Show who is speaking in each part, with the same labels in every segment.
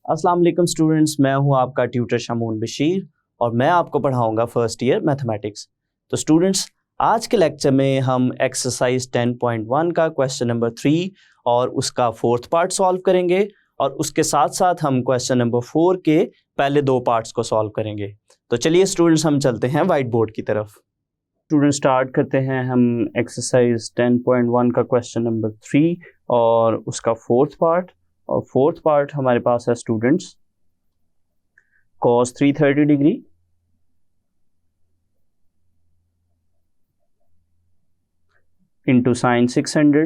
Speaker 1: अस्सलाम वालेकुम स्टूडेंट्स, मैं हूं आपका ट्यूटर शमून बशीर और मैं आपको पढ़ाऊंगा फर्स्ट ईयर मैथमेटिक्स। तो स्टूडेंट्स, आज के लेक्चर में हम एक्सरसाइज 10.1 का क्वेश्चन नंबर 3 और उसका फोर्थ पार्ट सॉल्व करेंगे और उसके साथ साथ हम क्वेश्चन नंबर 4 के पहले 2 पार्ट्स को सॉल्व करेंगे। तो चलिए स्टूडेंट्स, हम चलते हैं वाइट बोर्ड की तरफ। स्टूडेंट, स्टार्ट करते हैं हम एक्सरसाइज 10.1 का क्वेश्चन नंबर 3 और उसका फोर्थ पार्ट। और फोर्थ पार्ट हमारे पास है students cos 330 degree into sign 600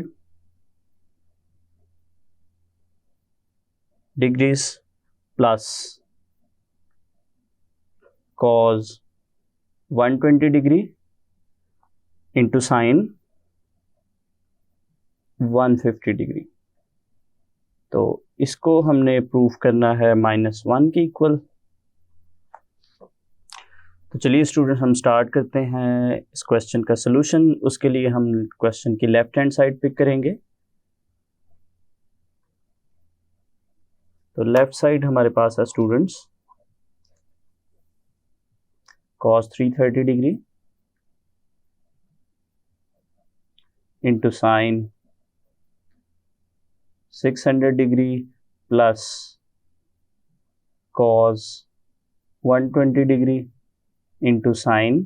Speaker 1: degrees plus cos 120 degree into sign 150 degree. तो इसको हमने प्रूफ करना है -1 के इक्वल। तो चलिए स्टूडेंट, हम स्टार्ट करते हैं इस क्वेश्चन का सलूशन। उसके लिए हम क्वेश्चन की लेफ्ट हैंड साइड पिक करेंगे। तो लेफ्ट साइड हमारे पास है students cos 330 degree into sign 600 degree plus cos 120 degree into sign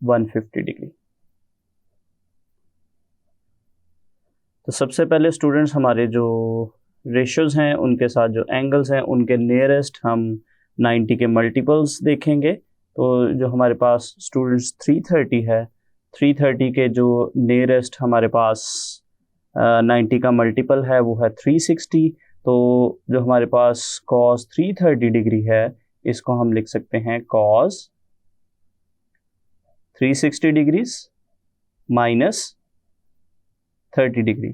Speaker 1: 150 degree. तो सबसे पहले स्टूडेंट्स, हमारे जो रेशियोज हैं उनके साथ जो एंगल्स हैं उनके नियरेस्ट हम 90 के मल्टीपल्स देखेंगे। तो जो हमारे पास स्टूडेंट्स 330 है, 330 के जो नियरेस्ट हमारे पास 90 का मल्टीपल है वो है 360। तो जो हमारे पास cos 330 डिग्री है इसको हम लिख सकते हैं cos 360 डिग्रीज माइनस 30 डिग्री,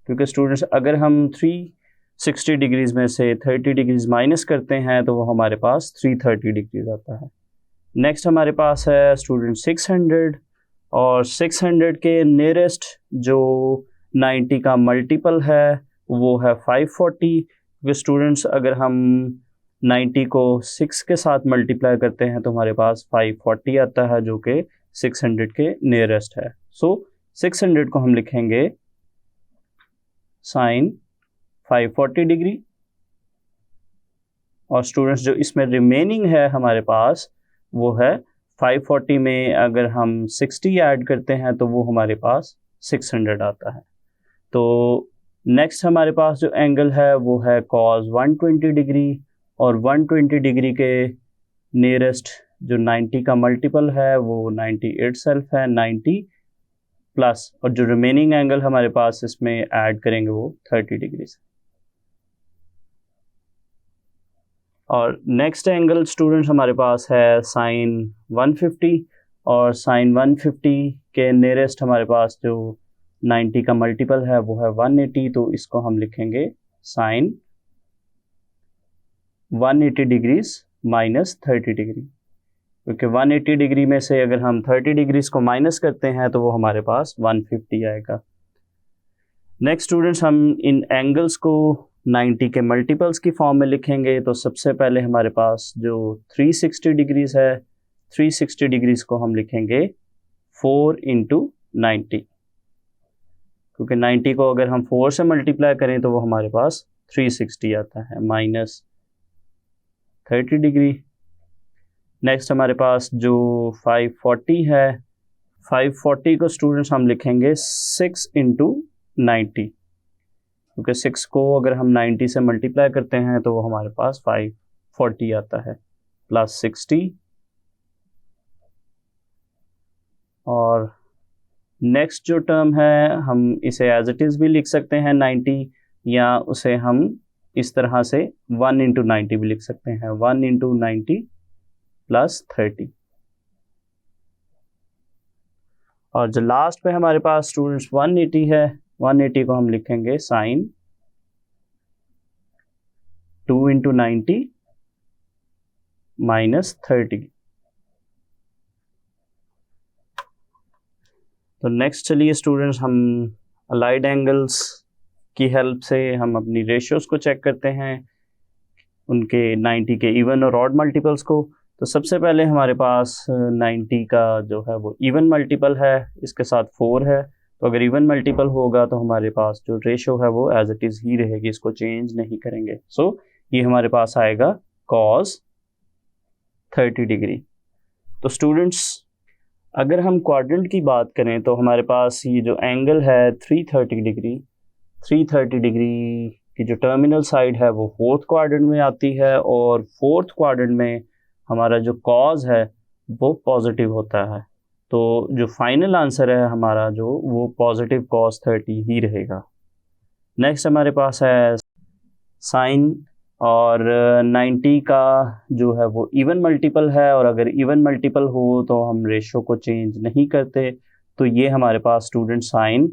Speaker 1: क्योंकि स्टूडेंट्स अगर हम 360 डिग्रीज में से 30 डिग्रीज माइनस करते हैं तो वो हमारे पास 330 डिग्रीज आता है। नेक्स्ट हमारे पास है स्टूडेंट 600 और 600 के नियरेस्ट जो 90 का मल्टीपल है वो है 540। क्योंकि स्टूडेंट्स अगर हम 90 को 6 के साथ मल्टीप्लाई करते हैं तो हमारे पास 540 आता है जो कि 600 के नियरेस्ट है। सो 600 को हम लिखेंगे साइन 540 डिग्री। और स्टूडेंट्स जो इसमें रिमेनिंग है हमारे पास वो है 540 में अगर हम 60 ऐड करते हैं तो वो हमारे पास 600 आता है। तो नेक्स्ट हमारे पास जो एंगल है वो है cos 120 डिग्री और 120 डिग्री के नियरेस्ट जो 90 का मल्टीपल है वो 90 इटसेल्फ है 90 प्लस, और जो रिमेनिंग एंगल हमारे पास इसमें ऐड करेंगे वो 30 डिग्री से। और नेक्स्ट एंगल स्टूडेंट्स हमारे पास है साइन 150 और साइन 150 के नियरेस्ट हमारे पास जो 90 का मल्टीपल है वो है 180। तो इसको हम लिखेंगे साइन 180 डिग्रीज माइनस 30 डिग्री, क्योंकि 180 डिग्री में से अगर हम 30 डिग्रीज को माइनस करते हैं तो वो हमारे पास 150 आएगा। नेक्स्ट स्टूडेंट्स, हम इन एंगल्स को 90 के मल्टीपल्स की फॉर्म में लिखेंगे। तो सबसे पहले हमारे पास जो 360 डिग्रीज है, 360 डिग्रीज को हम लिखेंगे 4 इंटू 90, क्योंकि 90 को अगर हम 4 से मल्टीप्लाई करें तो वो हमारे पास 360 आता है माइनस 30 डिग्री। नेक्स्ट हमारे पास जो 540 है, 540 को स्टूडेंट्स हम लिखेंगे 6 इंटू 90, क्योंकि 6 को अगर हम 90 से मल्टीप्लाई करते हैं तो वो हमारे पास 540 आता है प्लस 60। और नेक्स्ट जो टर्म है हम इसे एज इट इज़ भी लिख सकते हैं 90, या उसे हम इस तरह से 1 इंटू 90 भी लिख सकते हैं, 1 इंटू 90 प्लस 30। और जो लास्ट पे हमारे पास स्टूडेंट्स 180 है, 180 को हम लिखेंगे साइन 2 इंटू 90 माइनस 30। तो नेक्स्ट चलिए स्टूडेंट्स, हम अलाइड एंगल्स की हेल्प से हम अपनी रेशियोज़ को चेक करते हैं, उनके 90 के इवन और ऑड मल्टीपल्स को। तो सबसे पहले हमारे पास 90 का जो है वो इवन मल्टीपल है, इसके साथ 4 है। तो अगर इवन मल्टीपल होगा तो हमारे पास जो रेशो है वो एज इट इज़ ही रहेगी, इसको चेंज नहीं करेंगे। सो ये हमारे पास आएगा cos 30 डिग्री। तो स्टूडेंट्स अगर हम क्वाड्रेंट की बात करें तो हमारे पास ये जो एंगल है 330 डिग्री, 330 डिग्री की जो टर्मिनल साइड है वो फोर्थ क्वाड्रेंट में आती है, और फोर्थ क्वाड्रेंट में हमारा जो कॉज है वो पॉजिटिव होता है। तो जो फाइनल आंसर है हमारा जो वो पॉजिटिव cos 30 ही रहेगा। नेक्स्ट हमारे पास है साइन, और 90 का जो है वो इवन मल्टीपल है, और अगर इवन मल्टीपल हो तो हम रेशो को चेंज नहीं करते। तो ये हमारे पास स्टूडेंट साइन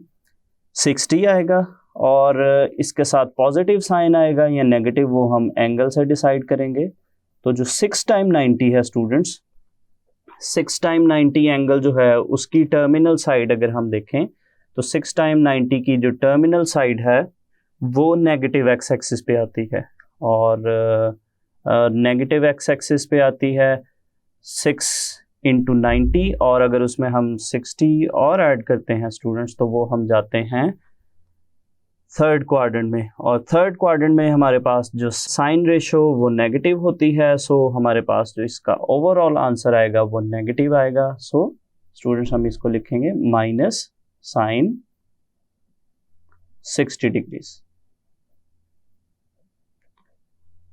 Speaker 1: 60 आएगा, और इसके साथ पॉजिटिव साइन आएगा या नेगेटिव वो हम एंगल से डिसाइड करेंगे। तो जो 6 टाइम 90 है स्टूडेंट्स, 6 टाइम 90 एंगल जो है उसकी टर्मिनल साइड अगर हम देखें तो 6 टाइम 90 की जो टर्मिनल साइड है वो नेगेटिव एक्स एक्सिस पे आती है, और नेगेटिव एक्स एक्सिस पे आती है 6 इंटू 90, और अगर उसमें हम 60 और ऐड करते हैं स्टूडेंट्स तो वो हम जाते हैं थर्ड क्वाड्रेंट में, और थर्ड क्वाड्रेंट में हमारे पास जो साइन रेशो वो नेगेटिव होती है। सो हमारे पास जो इसका ओवरऑल आंसर आएगा वो नेगेटिव आएगा। सो स्टूडेंट्स हम इसको लिखेंगे माइनस साइन 60 डिग्रीज।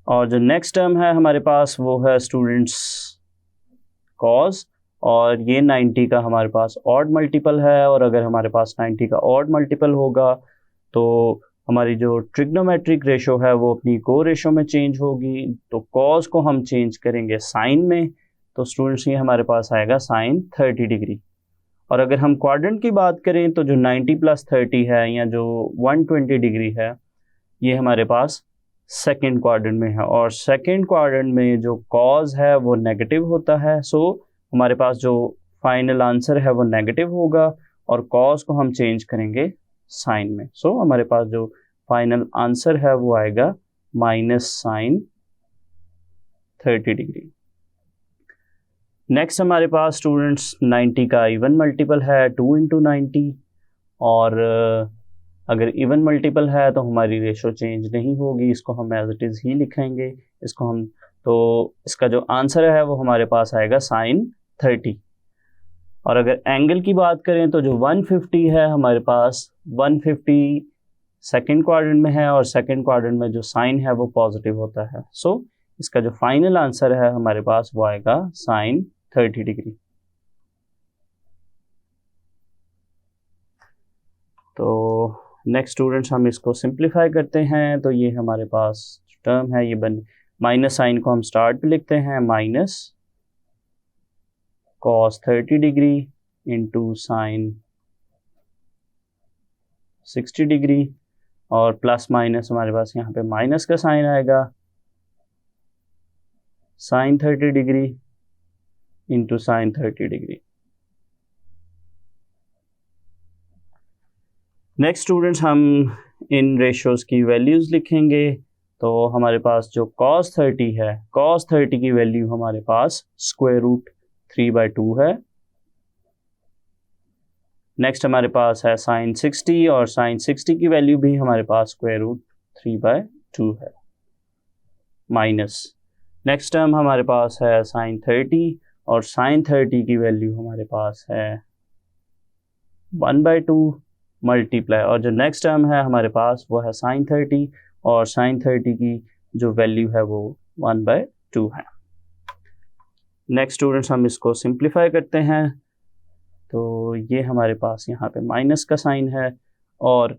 Speaker 1: और जो नेक्स्ट टर्म है हमारे पास वो है स्टूडेंट्स कॉस, और ये 90 का हमारे पास ऑड मल्टीपल है, और अगर हमारे पास 90 का ऑड मल्टीपल होगा तो हमारी जो ट्रिग्नोमेट्रिक रेशो है वो अपनी को रेशो में चेंज होगी। तो कॉस को हम चेंज करेंगे साइन में, तो स्टूडेंट्स ये हमारे पास आएगा साइन 30 डिग्री। और अगर हम क्वाड्रेंट की बात करें तो जो 90 प्लस 30 है या जो 120 डिग्री है ये हमारे पास सेकेंड क्वाड्रेंट में है, और सेकेंड क्वाड्रेंट में जो कॉज है वो नेगेटिव होता है। सो हमारे पास जो फाइनल आंसर है वो नेगेटिव होगा, और कॉज को हम चेंज करेंगे साइन में। सो हमारे पास जो फाइनल आंसर है वो आएगा माइनस साइन 30 डिग्री। नेक्स्ट हमारे पास स्टूडेंट्स 90 का इवन मल्टीपल है 2 इंटू 90, और अगर इवन मल्टीपल है तो हमारी रेशो चेंज नहीं होगी, इसको हम एज इट इज़ ही लिखेंगे। इसको हम तो इसका जो आंसर है वो हमारे पास आएगा साइन 30। और अगर एंगल की बात करें तो जो 150 है हमारे पास 150 सेकेंड क्वाड्रेंट में है, और सेकेंड क्वाड्रेंट में जो साइन है वो पॉजिटिव होता है। सो इसका जो फाइनल आंसर है हमारे पास वो आएगा साइन 30 डिग्री। तो नेक्स्ट स्टूडेंट्स हम इसको सिंप्लीफाई करते हैं। तो ये हमारे पास टर्म है ये माइनस साइन को हम स्टार्ट पे लिखते हैं, minus cos 30 degree into sine 60 degree, और प्लस माइनस हमारे पास यहाँ पे माइनस का साइन आएगा, sine 30 degree into sine 30 degree. Next students हम इन रेशियोज की वैल्यूज़ लिखेंगे। तो हमारे पास जो cos 30 है, cos 30 की वैल्यू हमारे पास स्क्वायर रूट 3/2 है। नेक्स्ट हमारे पास है साइन 60, और साइन 60 की वैल्यू भी हमारे पास स्क्वायर रूट 3/2 है, माइनस नेक्स्ट टर्म हमारे पास है साइन 30, और साइन 30 की वैल्यू हमारे पास है 1/2 मल्टीप्लाई, और जो नेक्स्ट टर्म है हमारे पास वो है साइन 30, और साइन 30 की जो वैल्यू है वो 1/2 है। नेक्स्ट स्टूडेंट्स हम इसको सिंप्लीफाई करते हैं। तो ये हमारे पास यहाँ पे माइनस का साइन है, और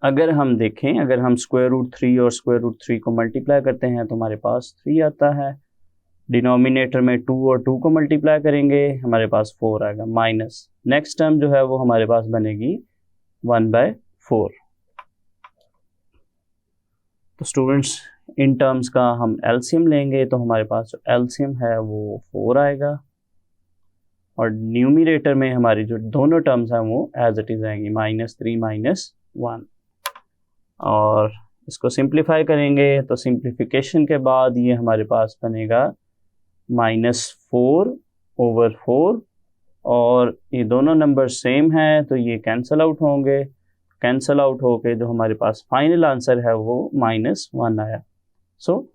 Speaker 1: अगर हम देखें अगर हम स्क्वायर रूट 3 और स्क्वायर रूट 3 को मल्टीप्लाई करते हैं तो हमारे पास 3 आता है। डिनोमिनेटर में 2 और 2 को मल्टीप्लाई करेंगे हमारे पास 4 आएगा, माइनस नेक्स्ट टर्म जो है वो हमारे पास बनेगी 1/4। तो स्टूडेंट्स इन टर्म्स का हम एलसीएम लेंगे, तो हमारे पास जो एलसीएम है वो 4 आएगा, और न्यूमरेटर में हमारी जो दोनों टर्म्स हैं वो एज इट इज़ आएंगी -3 -1। और इसको सिंप्लीफाई करेंगे तो सिंप्लीफिकेशन के बाद ये हमारे पास बनेगा -4/4 और ये दोनों नंबर सेम हैं तो ये कैंसिल आउट होंगे। कैंसिल आउट होके जो हमारे पास फाइनल आंसर है वो -1 आया। सो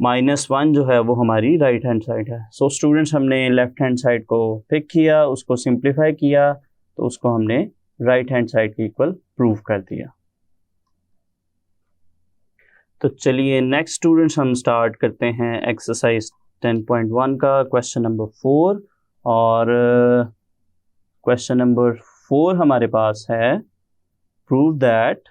Speaker 1: -1 जो है वो हमारी राइट हैंड साइड है। सो स्टूडेंट्स हमने लेफ्ट हैंड साइड को पिक किया, उसको सिंप्लीफाई किया तो उसको हमने राइट हैंड साइड के इक्वल प्रूव कर दिया। तो चलिए नेक्स्ट स्टूडेंट्स हम स्टार्ट करते हैं एक्सरसाइज 10.1 का क्वेश्चन नंबर 4 और क्वेश्चन नंबर 4 हमारे पास है प्रूव दैट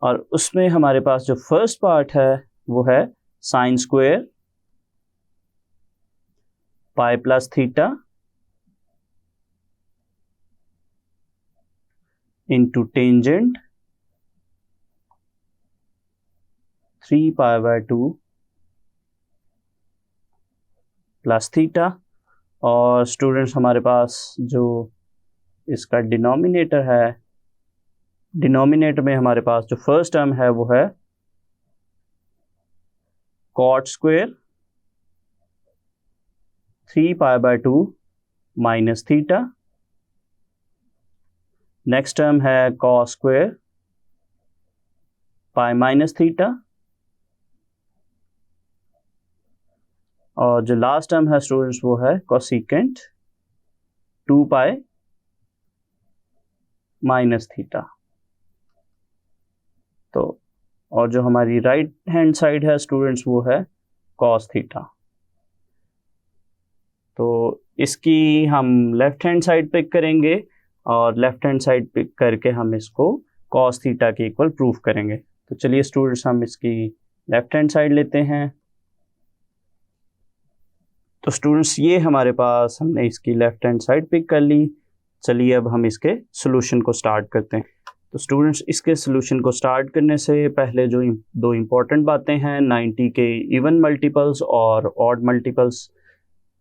Speaker 1: और उसमें हमारे पास जो फर्स्ट पार्ट है वो है sine square pi plus theta into tangent 3π/2 plus theta. और स्टूडेंट्स हमारे पास जो इसका डिनोमिनेटर है, डिनोमिनेटर में हमारे पास जो फर्स्ट टर्म है वो है cot square 3π/2 minus theta. Next term है cos square pi minus theta और जो लास्ट टर्म है स्टूडेंट्स वो है कोसेकेंट 2π माइनस थीटा। तो और जो हमारी राइट हैंड साइड है स्टूडेंट्स वो है कॉस थीटा। तो इसकी हम लेफ्ट हैंड साइड पिक करेंगे और लेफ्ट हैंड साइड पिक करके हम इसको कॉस थीटा के इक्वल प्रूफ करेंगे। तो चलिए स्टूडेंट्स हम इसकी लेफ्ट हैंड साइड लेते हैं। तो स्टूडेंट्स ये हमारे पास हमने इसकी लेफ्ट हैंड साइड पिक कर ली। चलिए अब हम इसके सॉल्यूशन को स्टार्ट करते हैं। तो स्टूडेंट्स इसके सॉल्यूशन को स्टार्ट करने से पहले जो दो इम्पॉर्टेंट बातें हैं 90 के इवन मल्टीपल्स और ऑड मल्टीपल्स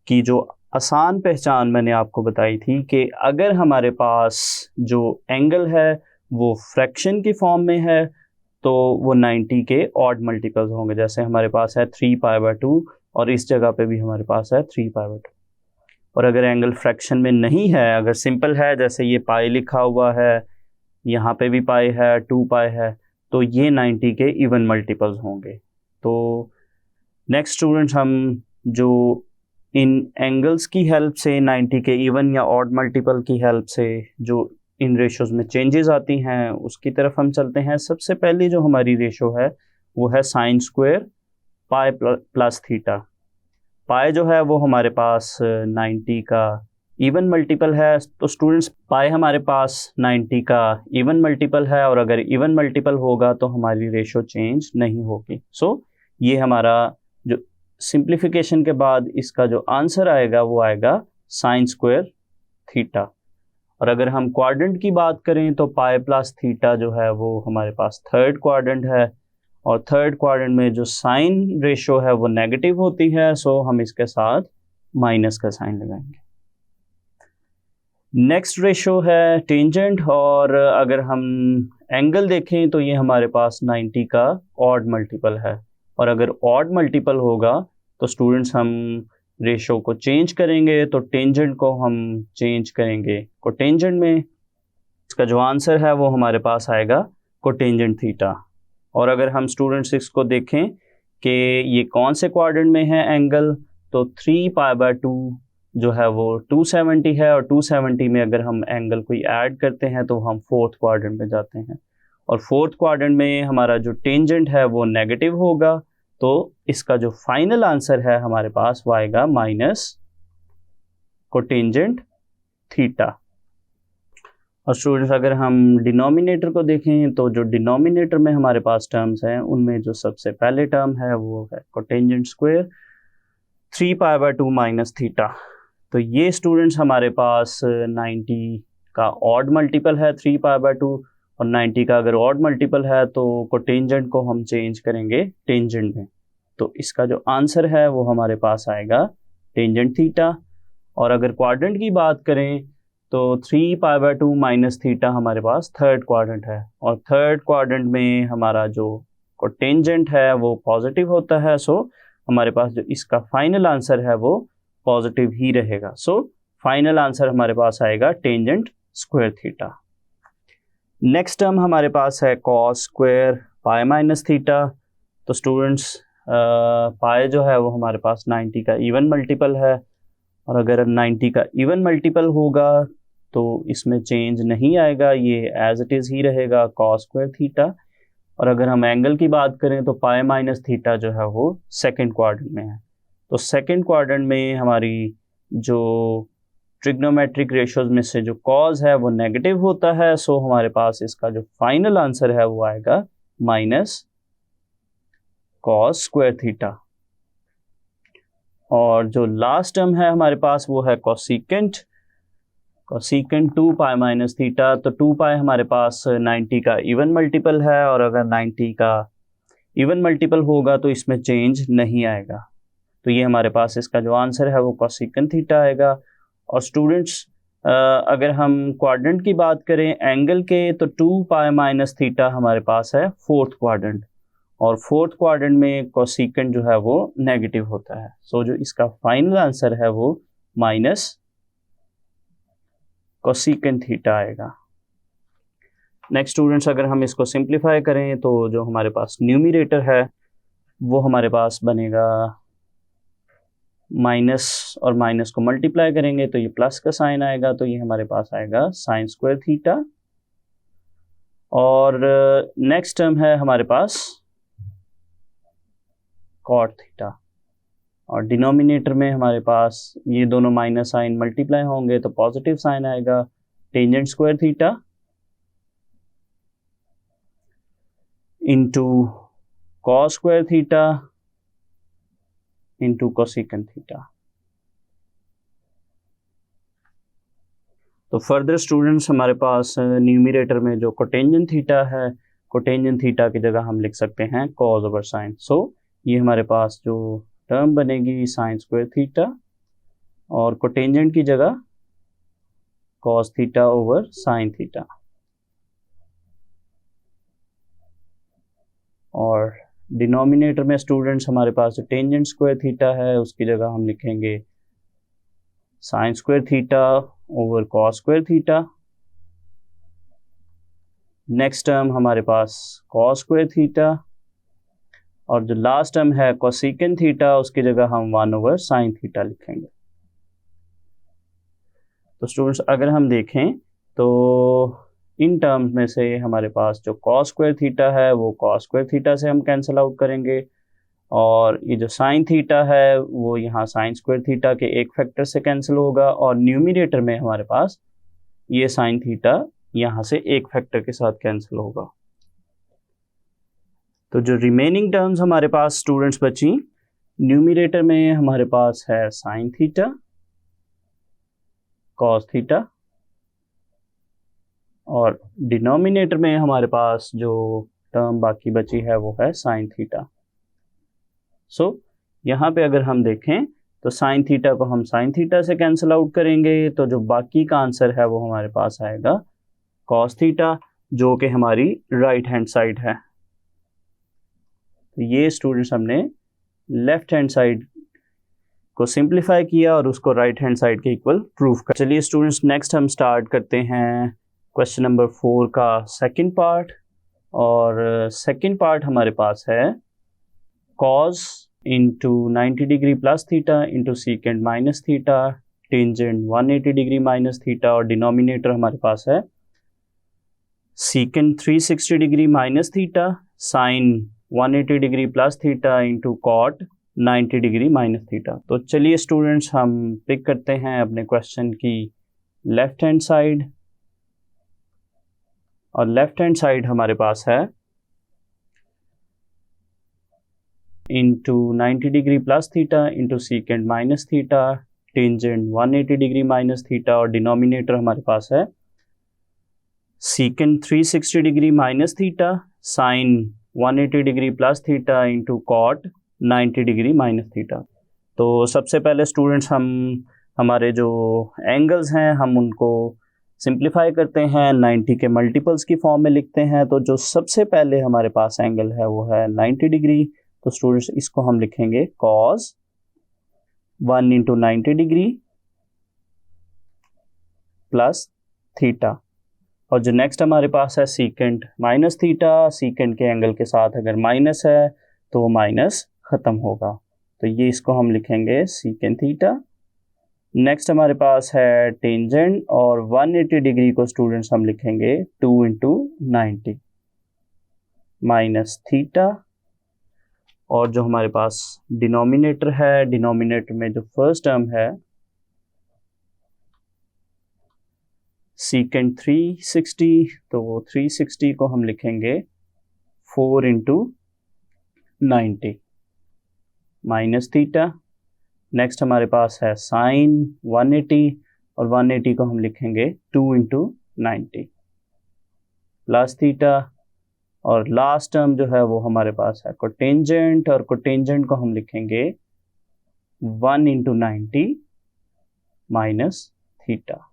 Speaker 1: की जो आसान पहचान मैंने आपको बताई थी कि अगर हमारे पास जो एंगल है वो फ्रैक्शन की फॉर्म में है तो वो 90 के ऑड मल्टीपल्स होंगे। जैसे हमारे पास है 3π/2 और इस जगह पे भी हमारे पास है 3π/2। और अगर एंगल फ्रैक्शन में नहीं है, अगर सिंपल है जैसे ये पाई लिखा हुआ है, यहाँ पे भी पाई है, 2π है, तो ये 90 के इवन मल्टीपल्स होंगे। तो नेक्स्ट स्टूडेंट्स हम जो इन एंगल्स की हेल्प से 90 के इवन या ऑड मल्टीपल की हेल्प से जो इन रेशोज़ में चेंजेस आती हैं उसकी तरफ हम चलते हैं। सबसे पहली जो हमारी रेशो है वो है sine square pi plus theta. Pi जो है वो हमारे पास 90 का इवन मल्टीपल है। तो स्टूडेंट्स पाई हमारे पास 90 का इवन मल्टीपल है और अगर इवन मल्टीपल होगा तो हमारी रेशो चेंज नहीं होगी। सो ये हमारा जो सिंप्लीफिकेशन के बाद इसका जो आंसर आएगा वो आएगा साइन स्क्वायर थीटा। और अगर हम क्वाड्रेंट की बात करें तो पाई प्लस थीटा जो है वो हमारे पास थर्ड क्वाड्रेंट है और थर्ड क्वाड्रेंट में जो साइन रेशो है वो नेगेटिव होती है। सो हम इसके साथ माइनस का साइन लगाएंगे। नेक्स्ट रेशो है टेंजेंट और अगर हम एंगल देखें तो ये हमारे पास 90 का ऑड मल्टीपल है और अगर ऑड मल्टीपल होगा तो स्टूडेंट्स हम रेशो को चेंज करेंगे। तो टेंजेंट को हम चेंज करेंगे कोटेंजेंट में। इसका जो आंसर है वो हमारे पास आएगा कोटेंजेंट थीटा। और अगर हम स्टूडेंट्स इसको देखें कि ये कौन से क्वाड्रेंट में है एंगल, तो 3π/2 जो है वो 270 है और 270 में अगर हम एंगल कोई ऐड करते हैं तो हम फोर्थ क्वाड्रेंट में जाते हैं और फोर्थ क्वाड्रेंट में हमारा जो टेंजेंट है वो नेगेटिव होगा। तो इसका जो फाइनल आंसर है हमारे पास वो आएगा माइनस कोटेंजेंट थीटा। और स्टूडेंट्स अगर हम डिनोमिनेटर को देखें तो जो डिनोमिनेटर में हमारे पास टर्म्स हैं उनमें जो सबसे पहले टर्म है वो है कोटेंजेंट स्क्वायर 3π/2 माइनस थीटा। तो ये स्टूडेंट्स हमारे पास 90 का ऑड मल्टीपल है 3π/2 और 90 का अगर ऑड मल्टीपल है तो कोटेंजेंट को हम चेंज करेंगे टेंजेंट में। तो इसका जो आंसर है वो हमारे पास आएगा टेंजेंट थीटा। और अगर क्वाड्रेंट की बात करें तो 3π/2 माइनस थीटा हमारे पास थर्ड क्वाड्रेंट है, और थर्ड क्वाड्रेंट में हमारा जो कोटेंजेंट है वो पॉजिटिव होता है। सो हमारे पास जो इसका फाइनल आंसर है वो पॉजिटिव ही रहेगा। सो फाइनल आंसर हमारे पास आएगा tangent square theta. Next term हमारे पास है cos square pi minus theta. तो स्टूडेंट्स पाई जो है वो हमारे पास 90 का इवन मल्टीपल है, और अगर 90 का इवन मल्टीपल होगा तो इसमें चेंज नहीं आएगा, ये एज इट इज़ ही रहेगा कॉस स्क्वायर थीटा। और अगर हम एंगल की बात करें तो पाई माइनस थीटा जो है वो सेकंड क्वाड्रेंट में है। तो सेकंड क्वाड्रेंट में हमारी जो ट्रिग्नोमेट्रिक रेशियोज में से जो कॉज है वो नेगेटिव होता है। सो हमारे पास इसका जो फाइनल आंसर है वो आएगा माइनस कॉस स्क्वायर थीटा। और जो लास्ट टर्म है हमारे पास वो है कोसिकेंट 2π माइनस थीटा। तो 2π हमारे पास 90 का इवन मल्टीपल है, और अगर 90 का इवन मल्टीपल होगा तो इसमें चेंज नहीं आएगा। तो ये हमारे पास इसका जो आंसर है वो कोसिकेंट थीटा आएगा। और स्टूडेंट्स अगर हम क्वाड्रेंट की बात करें एंगल के, तो 2π माइनस थीटा हमारे पास है फोर्थ क्वाड्रेंट, और फोर्थ क्वाड्रेंट में कोसिकेंट जो है वो नेगेटिव होता है। सो जो इसका फाइनल आंसर है वो माइनस कोसिकेंट थीटा आएगा। नेक्स्ट स्टूडेंट्स अगर हम इसको सिंप्लीफाई करें तो जो हमारे पास न्यूमरेटर है वो हमारे पास बनेगा, माइनस और माइनस को मल्टीप्लाई करेंगे तो ये प्लस का साइन आएगा, तो ये हमारे पास आएगा साइन स्क्वायर थीटा। और नेक्स्ट टर्म है हमारे पास कॉट थीटा, और डिनोमिनेटर में हमारे पास ये दोनों माइनस साइन मल्टीप्लाई होंगे तो पॉजिटिव साइन आएगा tangent square theta into cos square theta into cosecant theta. तो फर्दर स्टूडेंट्स हमारे पास न्यूमरेटर में जो कोटेंजेंट थीटा है, कोटेंजेंट थीटा की जगह हम लिख सकते हैं कॉस ओवर साइन। सो ये हमारे पास जो टर्म बनेगी साइन स्क्वायर थीटा, और कोटेंजेंट की जगह cos theta over sine theta, और डिनोमिनेटर में स्टूडेंट्स हमारे पास जो टेंजेंट स्क्वायर थीटा है उसकी जगह हम लिखेंगे sine square theta over cos square theta. Next term हमारे पास कॉस स्क्वायर थीटा, और जो लास्ट टर्म है कोसिकेंट थीटा उसकी जगह हम 1 ओवर साइन थीटा लिखेंगे। तो स्टूडेंट्स अगर हम देखें तो इन टर्म्स में से हमारे पास जो कॉस स्क्वायर थीटा है वो कॉस स्क्वायर थीटा से हम कैंसिल आउट करेंगे, और ये जो साइन थीटा है वो यहाँ साइन स्क्वायर थीटा के एक फैक्टर से कैंसिल होगा, और न्यूमरेटर में हमारे पास ये साइन थीटा यहाँ से एक फैक्टर के साथ कैंसिल होगा। तो जो रिमेनिंग टर्म्स हमारे पास स्टूडेंट्स बची, न्यूमरेटर में हमारे पास है साइन थीटा, कॉस थीटा, और डिनोमिनेटर में हमारे पास जो टर्म बाकी बची है वो है साइन थीटा। सो यहाँ पे अगर हम देखें तो साइन थीटा को हम साइन थीटा से कैंसिल आउट करेंगे, तो जो बाकी का आंसर है वो हमारे पास आएगा कॉस थीटा, जो कि हमारी राइट हैंड साइड है। तो ये स्टूडेंट्स हमने लेफ्ट हैंड साइड को सिंप्लीफाई किया और उसको राइट हैंड साइड के इक्वल प्रूफ कर। चलिए स्टूडेंट्स नेक्स्ट हम स्टार्ट करते हैं क्वेश्चन नंबर 4 का सेकंड पार्ट, और सेकंड पार्ट हमारे पास है cos into 90 degree plus theta into secant minus theta tangent 180 degree minus theta, और डिनोमिनेटर हमारे पास है secant 360 degree minus theta sine 180 degree plus theta into cot 90 degree minus theta. तो चलिए स्टूडेंट्स हम पिक करते हैं अपने क्वेश्चन की लेफ्ट हैंड साइड, और लेफ्ट हैंड साइड हमारे पास है into 90 degree plus theta into secant minus theta tangent 180 degree minus theta, और डिनोमिनेटर हमारे पास है secant 360 degree minus theta sine 180 degree plus theta into cot 90 degree minus theta. तो सबसे पहले स्टूडेंट्स हम हमारे जो एंगल्स हैं हम उनको सिंप्लीफाई करते हैं, 90 के मल्टीपल्स की फॉर्म में लिखते हैं। तो जो सबसे पहले हमारे पास एंगल है वो है 90 डिग्री। तो स्टूडेंट्स इसको हम लिखेंगे cos 1 into 90 degree plus theta. और जो नेक्स्ट हमारे पास है सीकेंट माइनस थीटा। सीकेंट के एंगल के साथ अगर माइनस है तो वो माइनस ख़त्म होगा, तो ये इसको हम लिखेंगे सीकेंट थीटा। नेक्स्ट हमारे पास है टेंजेंट, और 180 डिग्री को स्टूडेंट्स हम लिखेंगे 2 इंटू 90 माइनस थीटा। और जो हमारे पास डिनोमिनेटर है, डिनोमिनेटर में जो फर्स्ट टर्म है सीकेंट 360, तो वो 360 को हम लिखेंगे 4 इंटू 90 माइनस थीटा। नेक्स्ट हमारे पास है साइन 180, और 180 को हम लिखेंगे 2 इंटू 90 प्लस थीटा। और लास्ट टर्म जो है वो हमारे पास है कोटेंजेंट, और कोटेंजेंट को हम लिखेंगे 1 इंटू 90 माइनस थीटा।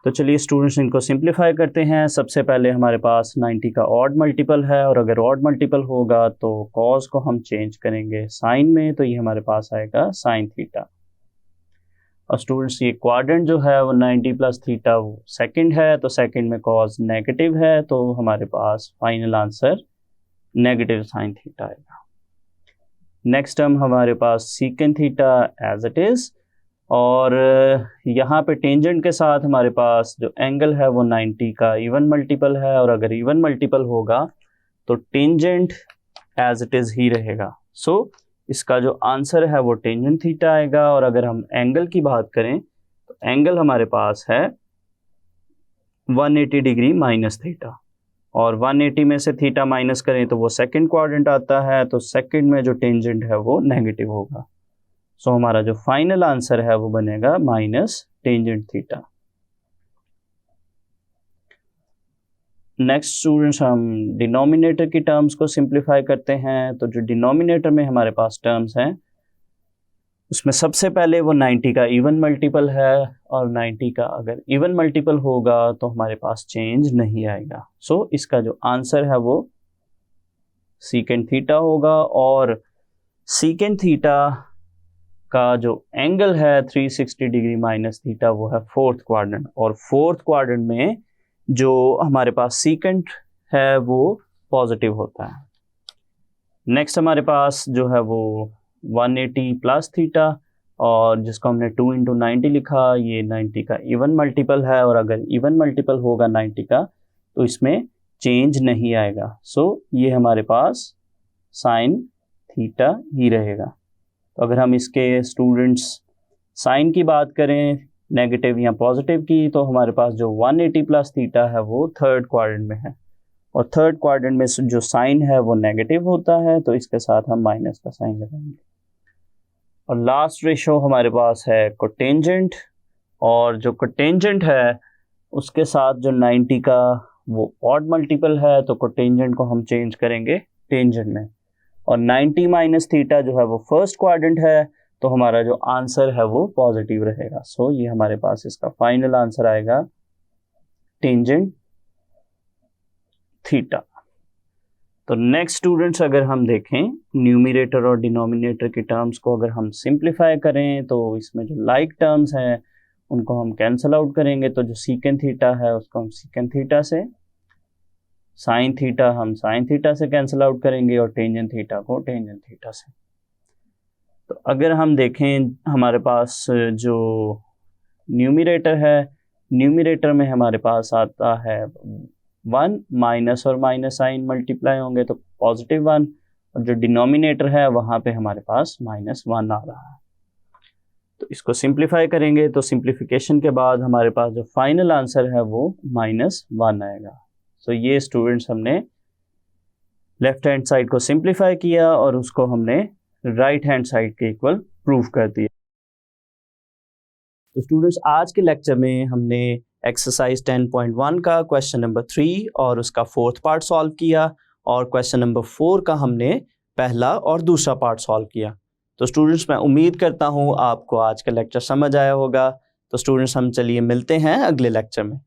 Speaker 1: तो चलिए स्टूडेंट्स इनको सिंप्लीफाई करते हैं। सबसे पहले हमारे पास 90 का ऑड मल्टीपल है, और अगर ऑड मल्टीपल होगा तो कॉस को हम चेंज करेंगे साइन में, तो ये हमारे पास आएगा साइन थीटा। और स्टूडेंट्स ये क्वाड्रेंट जो है वो 90 प्लस थीटा वो सेकंड है, तो सेकंड में कॉस नेगेटिव है, तो हमारे पास final answer negative sine theta आएगा। नेक्स्ट टर्म हमारे पास secant theta as it is, और यहाँ पे टेंजेंट के साथ हमारे पास जो एंगल है वो 90 का इवन मल्टीपल है, और अगर इवन मल्टीपल होगा तो टेंजेंट एज इट इज़ ही रहेगा। सो इसका जो आंसर है वो टेंजेंट थीटा आएगा। और अगर हम एंगल की बात करें तो एंगल हमारे पास है 180 डिग्री माइनस थीटा, और 180 में से थीटा माइनस करें तो वो सेकंड क्वाड्रेंट आता है, तो सेकंड में जो टेंजेंट है वो नेगेटिव होगा। सो हमारा जो फाइनल आंसर है वो बनेगा minus tangent theta. Next students हम डिनोमिनेटर की टर्म्स को सिंप्लीफाई करते हैं। तो जो डिनोमिनेटर में हमारे पास टर्म्स हैं उसमें सबसे पहले वो 90 का इवन मल्टीपल है, और 90 का अगर इवन मल्टीपल होगा तो हमारे पास चेंज नहीं आएगा। सो इसका जो आंसर है वो सीकेंट थीटा होगा। और सीकेंट थीटा का जो एंगल है 360 डिग्री माइनस थीटा वो है फोर्थ क्वाड्रेंट, और फोर्थ क्वाड्रेंट में जो हमारे पास सीकेंट है वो पॉजिटिव होता है। नेक्स्ट हमारे पास जो है वो 180 प्लस थीटा, और जिसको हमने 2 इंटू 90 लिखा, ये 90 का इवन मल्टीपल है, और अगर इवन मल्टीपल होगा 90 का तो इसमें चेंज नहीं आएगा। सो ये हमारे पास साइन थीटा ही रहेगा। तो अगर हम इसके स्टूडेंट्स साइन की बात करें नेगेटिव या पॉजिटिव की, तो हमारे पास जो 180 प्लस थीटा है वो थर्ड क्वाड्रेंट में है, और थर्ड क्वाड्रेंट में जो साइन है वो नेगेटिव होता है, तो इसके साथ हम माइनस का साइन लगाएंगे। और लास्ट रेशो हमारे पास है कोटेंजेंट, और जो कोटेंजेंट है उसके साथ जो 90 का वो ऑड मल्टीपल है, तो कोटेंजेंट को हम चेंज करेंगे टेंजेंट में। और 90 माइनस थीटा जो है वो फर्स्ट क्वाड्रेंट है, तो हमारा जो आंसर है वो पॉजिटिव रहेगा। सो ये हमारे पास इसका फाइनल आंसर आएगा टेंजेंट थीटा। तो नेक्स्ट स्टूडेंट्स अगर हम देखें न्यूमरेटर और डिनोमिनेटर की टर्म्स को अगर हम सिंप्लीफाई करें, तो इसमें जो लाइक टर्म्स हैं उनको हम कैंसिल आउट करेंगे। तो जो सीकेंट थीटा है उसको हम सीकेंट थीटा से, साइन थीटा हम साइन थीटा से कैंसिल आउट करेंगे, और टेंजेंट थीटा को टेंजेंट थीटा से। तो अगर हम देखें हमारे पास जो न्यूमरेटर है, न्यूमरेटर में हमारे पास आता है 1, माइनस और माइनस साइन मल्टीप्लाई होंगे तो पॉजिटिव 1, और जो डिनोमिनेटर है वहाँ पे हमारे पास -1 आ रहा है। तो इसको सिंप्लीफाई करेंगे, तो सिंप्लीफिकेशन के बाद हमारे पास जो फाइनल आंसर है वो -1 आएगा। सो ये स्टूडेंट्स हमने लेफ्ट हैंड साइड को सिंप्लीफाई किया और उसको हमने राइट हैंड साइड के इक्वल प्रूव कर दिया। तो स्टूडेंट्स आज के लेक्चर में हमने एक्सरसाइज 10.1 का क्वेश्चन नंबर 3 और उसका 4th पार्ट सॉल्व किया, और क्वेश्चन नंबर 4 का हमने पहला और दूसरा पार्ट सॉल्व किया। तो स्टूडेंट्स मैं उम्मीद करता हूँ आपको आज का लेक्चर समझ आया होगा। तो स्टूडेंट्स हम चलिए मिलते हैं अगले लेक्चर में।